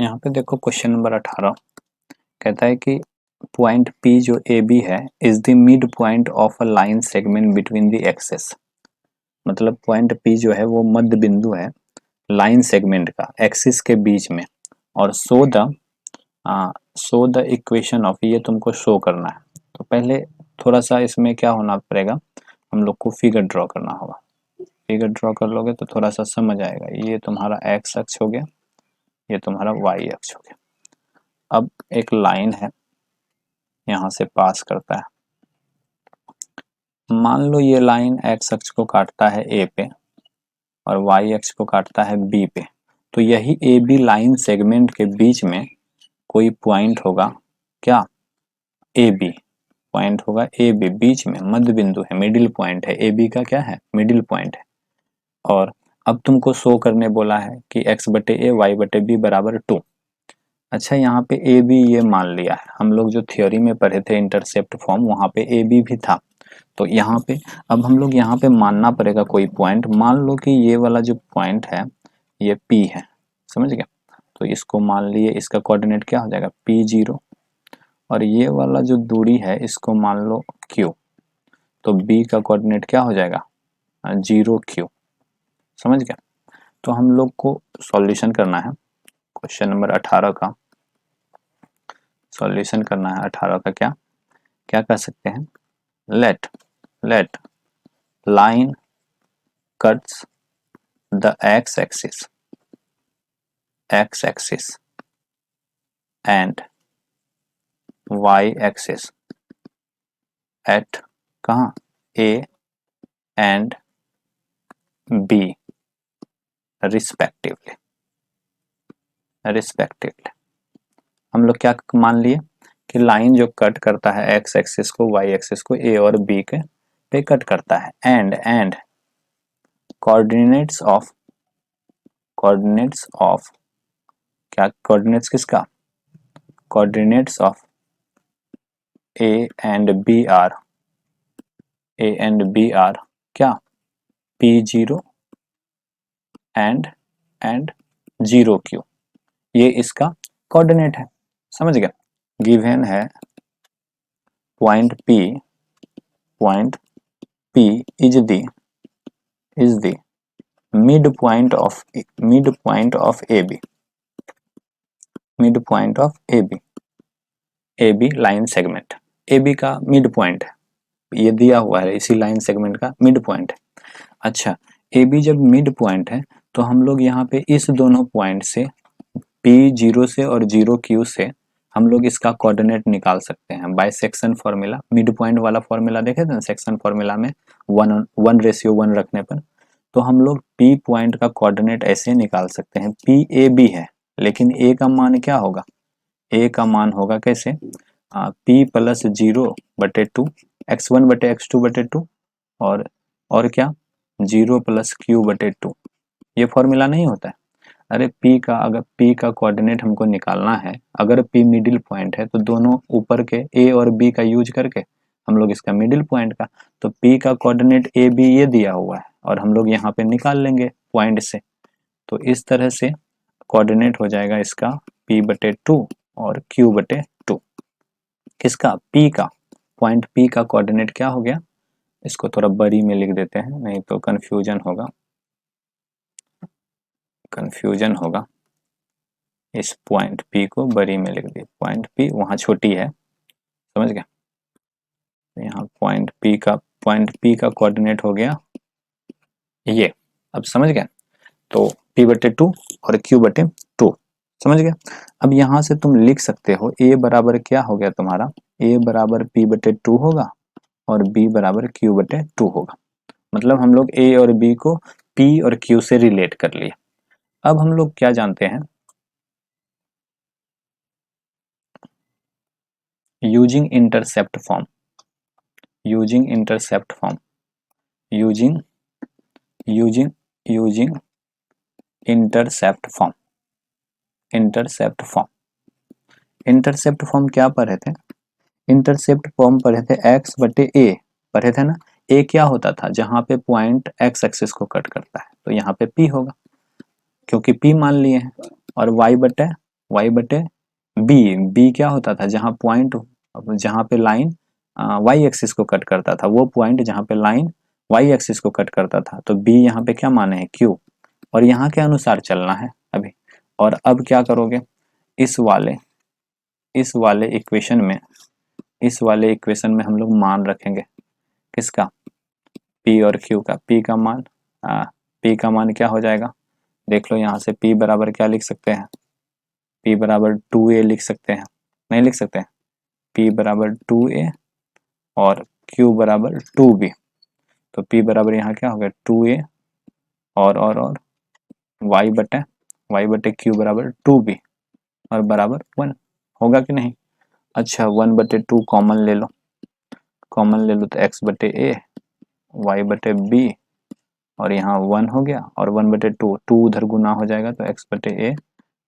यहाँ पे देखो क्वेश्चन नंबर 18 कहता है कि पॉइंट P जो AB है is the mid point of a line segment between the axes. मतलब पॉइंट P जो है वो मध्य बिंदु है लाइन सेगमेंट का एक्सिस के बीच में। और शो द इक्वेशन ऑफ, ये तुमको शो करना है। तो पहले थोड़ा सा इसमें क्या होना पड़ेगा, हम लोग को फिगर ड्रॉ करना होगा। फिगर ड्रॉ कर लोगे तो थोड़ा सा समझ आएगा। ये तुम्हारा एक्स अक्ष हो गया, ये तुम्हारा वाई अक्ष हो गया। अब एक लाइन है यहाँ से पास करता है। मान लो ये लाइन एक्स अक्ष को काटता है ए पे और वाई अक्ष को काटता है बी पे। तो यही ए बी लाइन सेगमेंट के बीच में कोई पॉइंट होगा, क्या, ए बी पॉइंट होगा। ए बी बीच में मध्य बिंदु है, मिडिल पॉइंट है। ए बी का क्या है, मिडिल पॉइंट है। और अब तुमको शो करने बोला है कि एक्स बटे ए वाई बटे बी बराबर 2। अच्छा, यहाँ पे ए बी ये मान लिया है। हम लोग जो थ्योरी में पढ़े थे इंटरसेप्ट फॉर्म, वहाँ पे ए बी भी था। तो यहाँ पे अब हम लोग यहाँ पे मानना पड़ेगा कोई पॉइंट। मान लो कि ये वाला जो पॉइंट है ये P है, समझ गया। तो इसको मान लिए, इसका कोऑर्डिनेट क्या हो जाएगा P0। और ये वाला जो दूरी है इसको मान लो Q। तो B का कोऑर्डिनेट क्या हो जाएगा 0Q, समझ गया। तो हम लोग को सॉल्यूशन करना है क्वेश्चन नंबर 18 का। सॉल्यूशन करना है 18 का। क्या क्या कर सकते हैं, let line cuts the x-axis and y-axis at कहाँ A and B respectively। हम लोग क्या मान लिए कि लाइन जो कट करता है एक्स एक्सिस को, वाई एक्सिस को, ए और बी के पे कट करता है। एंड कोऑर्डिनेट्स ऑफ क्या, कोऑर्डिनेट्स किसका, coordinates of A and B are क्या P0 एंड 0Q। ये इसका कोऑर्डिनेट है, समझ गया। गिवन है point P is the mid point of AB line segment. AB का मिड पॉइंट है, ये दिया हुआ है, इसी लाइन सेगमेंट का मिड पॉइंट है। अच्छा, AB जब मिड पॉइंट है तो हम लोग यहाँ पे इस दोनों पॉइंट से P0 से और 0Q से हम लोग इसका कोऑर्डिनेट निकाल सकते हैं by section formula. Mid point वाला फॉर्मूला देखे थे ना सेक्शन फॉर्मूला में, 1:1 रखने पर। तो हम लोग P पॉइंट का कोऑर्डिनेट ऐसे निकाल सकते हैं। PAB है, लेकिन A का मान क्या होगा, A का मान होगा कैसे, P + 0/2 x1 बटे x2 बटे 2 और क्या 0 + Q/2। ये फॉर्मूला नहीं होता है। अरे अगर P का कोऑर्डिनेट हमको निकालना है, अगर P मिडिल पॉइंट है तो दोनों ऊपर के A और B का यूज करके हम लोग इसका मिडिल पॉइंट का, तो P का कोऑर्डिनेट AB ये दिया हुआ है और हम लोग यहाँ पे निकाल लेंगे पॉइंट से। तो इस तरह से कोऑर्डिनेट हो जाएगा इसका P/2 और Q/2। किसका, P का, पॉइंट P का कोऑर्डिनेट क्या हो गया, इसको थोड़ा बड़ी में लिख देते हैं नहीं तो कंफ्यूजन होगा। इस पॉइंट P को बड़ी में लिख दिया। पॉइंट P वहाँ छोटी है, समझ गया। यहाँ पॉइंट P का कोऑर्डिनेट हो गया ये, अब समझ गया। तो P/2 और Q/2, समझ गया। अब यहाँ से तुम लिख सकते हो A बराबर क्या हो गया तुम्हारा, A बराबर P/2 होगा और B बराबर Q/2 होगा। मतलब हम लोग A और B को P और Q से रिलेट कर लिए। अब हम लोग क्या जानते हैं, using intercept form intercept form क्या पढ़े थे, इंटरसेप्ट फॉर्म पढ़े थे x/a पढ़े थे ना। a क्या होता था, जहां पे पॉइंट x एक्सिस को कट करता है, तो यहाँ पे P होगा क्योंकि P मान लिए हैं। और y/a वाई बटे बी। बी क्या होता था, जहाँ पॉइंट, जहाँ पे लाइन वाई एक्सिस को कट करता था, वो पॉइंट जहाँ पे लाइन वाई एक्सिस को कट करता था। तो बी यहाँ पे क्या माने हैं, क्यू, और यहाँ के अनुसार चलना है अभी। और अब क्या करोगे, इस वाले इक्वेशन में, इस वाले इक्वेशन में हम लोग मान रखेंगे किसका, P और Q का। P का मान क्या हो जाएगा, देख लो यहाँ से। P बराबर क्या लिख सकते हैं, P बराबर 2a लिख सकते हैं, नहीं लिख सकते हैं? P बराबर 2a और Q बराबर 2b। तो P बराबर यहाँ क्या हो गया 2a और y बटे Q बराबर 2b और बराबर 1 होगा कि नहीं। अच्छा 1 बटे 2 कॉमन ले लो, तो x बटे a, y बटे b और यहाँ 1 हो गया, और 1 बटे 2 उधर गुना हो जाएगा, तो x बटे a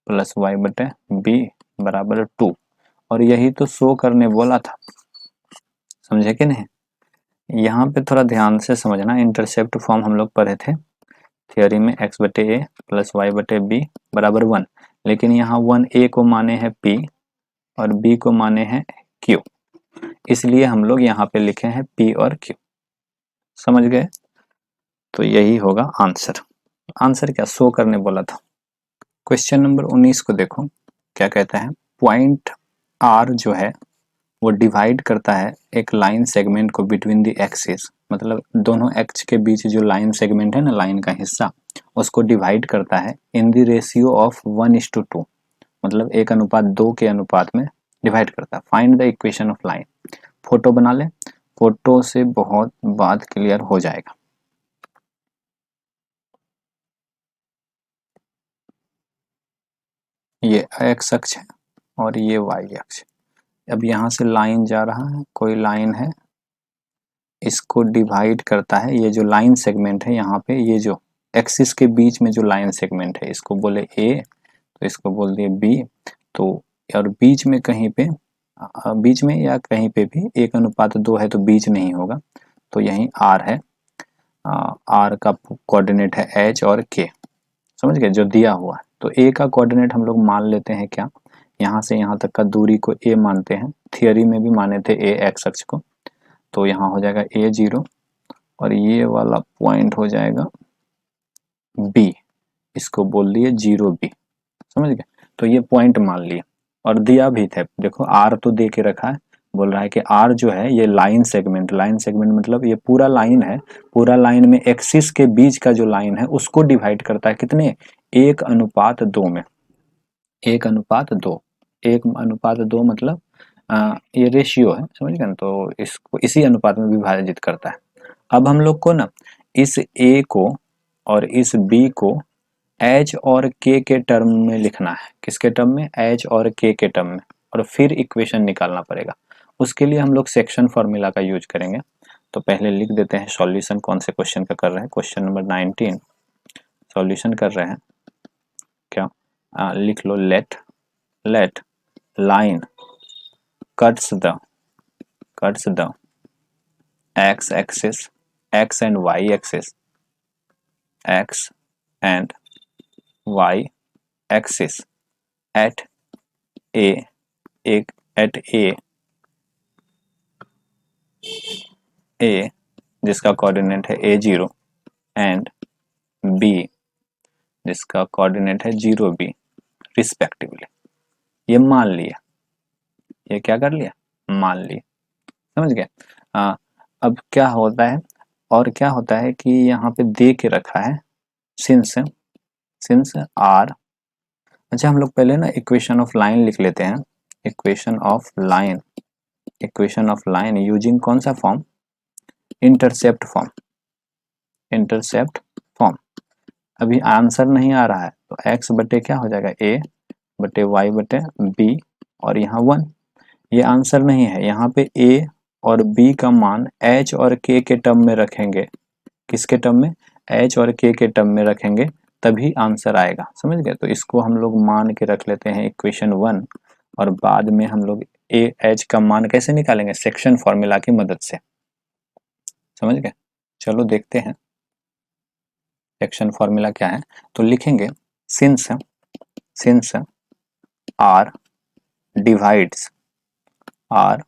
प्लस y बटे b बराबर 2। और यही तो शो करने बोला था, समझे कि नहीं। यहाँ पे थोड़ा ध्यान से समझना, इंटरसेप्ट फॉर्म हम लोग पढ़े थे थियोरी में, x बटे a प्लस y बटे b बराबर 1, लेकिन यहाँ 1 a को माने हैं p और b को माने हैं q, इसलिए हम लोग यहाँ पे लिखे हैं p और q, समझ गए। तो यही होगा आंसर। आंसर क्या शो करने बोला था। क्वेश्चन नंबर 19 को देखो क्या कहता है। पॉइंट R जो है वो डिवाइड करता है एक लाइन सेगमेंट को बिटवीन द एक्सिस, मतलब दोनों एक्स के बीच जो लाइन सेगमेंट है ना, लाइन का हिस्सा, उसको डिवाइड करता है इन द रेशियो ऑफ 1:2, मतलब 1:2 के अनुपात में डिवाइड करता है। Find the equation of line. Photo बना ले, फोटो से बहुत बात क्लियर हो जाएगा। ये एक्स अक्ष है और ये वाई अक्ष। अब यहाँ से लाइन जा रहा है, कोई लाइन है, इसको डिवाइड करता है। ये जो लाइन सेगमेंट है यहाँ पे, ये जो एक्सिस के बीच में जो लाइन सेगमेंट है, इसको बोले ए, तो इसको बोल दिए बी। तो और बीच में कहीं पे, बीच में या कहीं पे भी 1:2 है, तो बीच नहीं होगा, तो यही आर है। आर का कोऑर्डिनेट है एच और के, समझ गए, जो दिया हुआ है। तो ए का कोऑर्डिनेट हम लोग मान लेते हैं क्या, यहाँ से यहाँ तक का दूरी को ए मानते हैं, थियोरी में भी माने थे ए एक्स अक्ष को। तो यहाँ हो जाएगा a0 और ये वाला पॉइंट हो जाएगा b, इसको बोल दिए 0b, समझ गए। तो ये पॉइंट मान लिए और दिया भी थे, देखो r तो दे के रखा है, बोल रहा है कि r जो है ये लाइन सेगमेंट मतलब ये पूरा लाइन है, पूरा लाइन में एक्सिस के बीच का जो लाइन है उसको डिवाइड करता है कितने, 1:2 में। 1:2, 1:2 मतलब ये रेशियो है, समझ गए ना। तो इसको इसी अनुपात में विभाजित करता है। अब हम लोग को ना इस a को और इस b को h और k के टर्म में लिखना है। किसके टर्म में, h और k के टर्म में, और फिर इक्वेशन निकालना पड़ेगा। उसके लिए हम लोग सेक्शन फॉर्मूला का यूज करेंगे। तो पहले लिख देते हैं सॉल्यूशन कौन से क्वेश्चन का कर रहे हैं। क्वेश्चन नंबर 19 सॉल्यूशन कर रहे हैं क्या, लिख लो late line cuts the x axis, x and y axis, x and y axis at a जिसका कोऑर्डिनेट है a0 एंड b जिसका कोऑर्डिनेट है 0b रिस्पेक्टिवली। ये मान लिया, ये क्या कर लिया, मान लिया, समझ गए। अब क्या होता है, और क्या होता है कि यहाँ पे दे के रखा है सिंस आर। अच्छा हम लोग पहले ना इक्वेशन ऑफ लाइन लिख लेते हैं। इक्वेशन ऑफ लाइन यूजिंग कौन सा फॉर्म, इंटरसेप्ट फॉर्म। अभी आंसर नहीं आ रहा है, तो x बटे क्या हो जाएगा, a बटे y बटे b और यहाँ 1। ये आंसर नहीं है, यहाँ पे a और b का मान h और k के टर्म में रखेंगे। किसके टर्म में, h और k के टर्म में रखेंगे, तभी आंसर आएगा, समझ गए। तो इसको हम लोग मान के रख लेते हैं इक्वेशन 1, और बाद में हम लोग a h का मान कैसे निकालेंगे, सेक्शन फॉर्मूला की मदद से, समझ गए। चलो देखते हैं सेक्शन फॉर्मूला क्या है। तो लिखेंगे since R divides R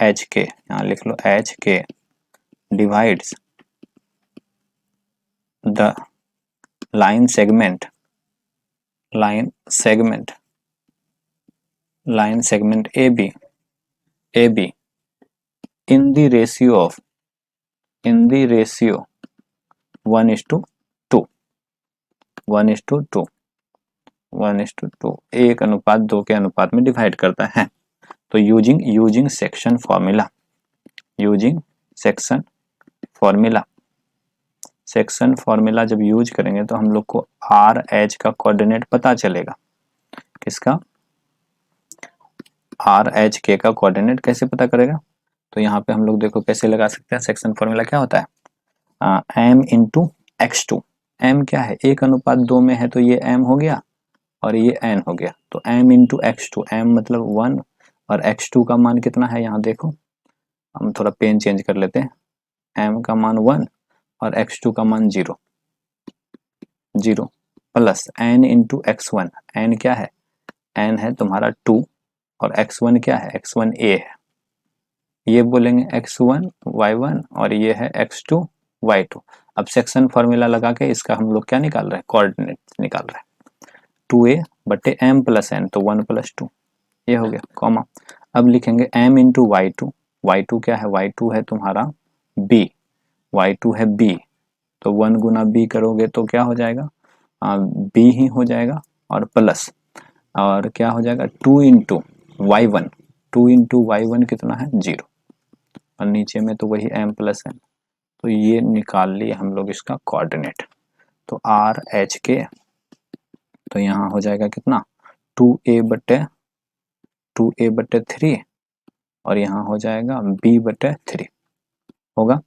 H K, यहाँ लिख लो H K divides the line segment AB in the ratio 1:2 1:2 1:2 1:2 के अनुपात में डिवाइड करता है। तो यूजिंग सेक्शन फॉर्मूला जब यूज करेंगे तो हम लोग को आर एच का कोऑर्डिनेट पता चलेगा। किसका? आर एच के का कोऑर्डिनेट कैसे पता करेगा? तो यहाँ पे हम लोग देखो कैसे लगा सकते हैं। सेक्शन फॉर्मूला क्या होता है? m into x2। m क्या है? 1:2 में है तो ये m हो गया और ये n हो गया। तो m इंटू x2, m मतलब 1 और x2 का मान कितना है? यहाँ देखो, हम थोड़ा पेन चेंज कर लेते हैं। m का मान 1 और x2 का मान 0 plus n into x1। n क्या है? n है तुम्हारा 2 और x1 क्या है? x1 a है। ये बोलेंगे x1 y1 और ये है x2 y2। अब सेक्शन फॉर्मूला लगा के इसका हम लोग क्या निकाल रहे हैं? कोऑर्डिनेट निकाल रहे हैं। 2a बटे m प्लस n, तो 1 + 2 ये हो गया, कॉमा। अब लिखेंगे m इंटू y2। y2 क्या है? y2 है तुम्हारा b, y2 है b, तो 1 गुना b करोगे तो क्या हो जाएगा? b ही हो जाएगा और प्लस और क्या हो जाएगा? 2 इंटू y1। 2 इंटू y1 कितना है? 0 और नीचे में तो वही m प्लस n। तो ये निकाल लिए हम लोग इसका कोऑर्डिनेट। तो आर एच के तो यहाँ हो जाएगा कितना? 2a बटे 3 और यहाँ हो जाएगा b बटे 3 होगा।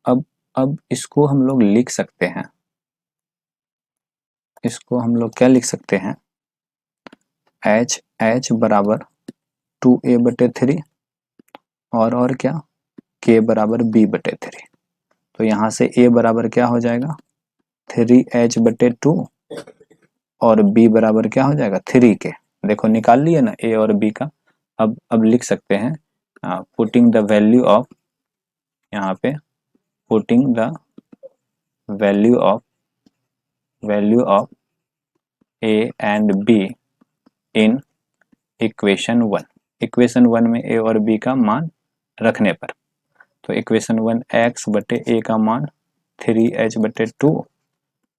अब इसको हम लोग लिख सकते हैं, इसको हम लोग क्या लिख सकते हैं? h बराबर 2a बटे 3 और क्या? k बराबर b बटे 3। तो यहाँ से a बराबर क्या हो जाएगा? 3h बटे 2 और b बराबर क्या हो जाएगा? 3k। देखो निकाल लिए ना a और b का। अब लिख सकते हैं पुटिंग द वैल्यू ऑफ, यहाँ पे putting the value of a and b in equation 1। Equation 1 में a और b का मान रखने पर, तो इक्वेशन 1 x बटे a का मान 3h बटे 2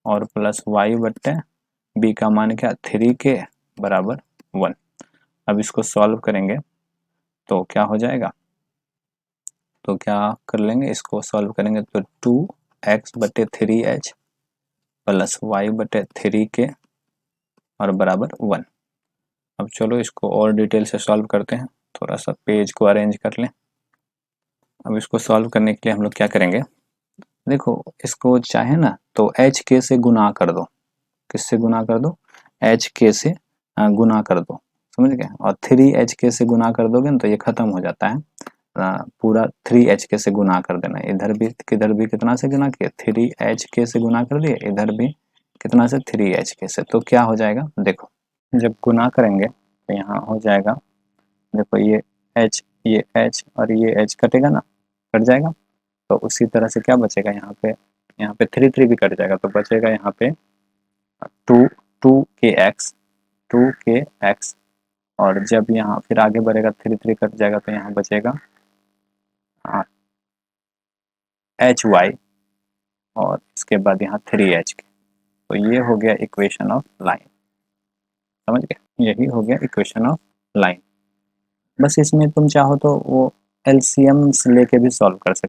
और प्लस y बटे b का मान क्या? 3k बराबर 1। अब इसको सॉल्व करेंगे तो क्या हो जाएगा? तो क्या कर लेंगे? इसको सॉल्व करेंगे तो 2x बटे 3h प्लस y बटे 3k और बराबर 1। अब चलो इसको और डिटेल से सॉल्व करते हैं। थोड़ा सा पेज को अरेंज कर लें। अब इसको सॉल्व करने के लिए हम लोग क्या करेंगे? देखो इसको चाहे ना तो एच के से गुना कर दो। किससे गुना कर दो? एच के से गुना कर दो, समझ गए? और 3h से गुना कर दोगे ना तो ये खत्म हो जाता है। पूरा 3h से गुना कर देना। इधर भी किधर भी कितना से गुना किया? 3h से गुना कर दिए, इधर भी कितना से? 3h से। तो क्या हो जाएगा? देखो जब गुना करेंगे तो यहाँ हो जाएगा, देखो ये h और ये h कटेगा ना, कट जाएगा। तो उसी तरह से क्या बचेगा? यहाँ पे 3 भी कट जाएगा तो बचेगा यहाँ पे 2k x और जब यहाँ फिर आगे बढ़ेगा 3 कट जाएगा तो यहाँ बचेगा hy और इसके बाद यहाँ 3h के। तो ये हो गया इक्वेशन ऑफ लाइन, समझ गए? यही हो गया इक्वेशन ऑफ लाइन। बस इसमें तुम चाहो तो वो एलसीएम लेके भी सॉल्व कर सकते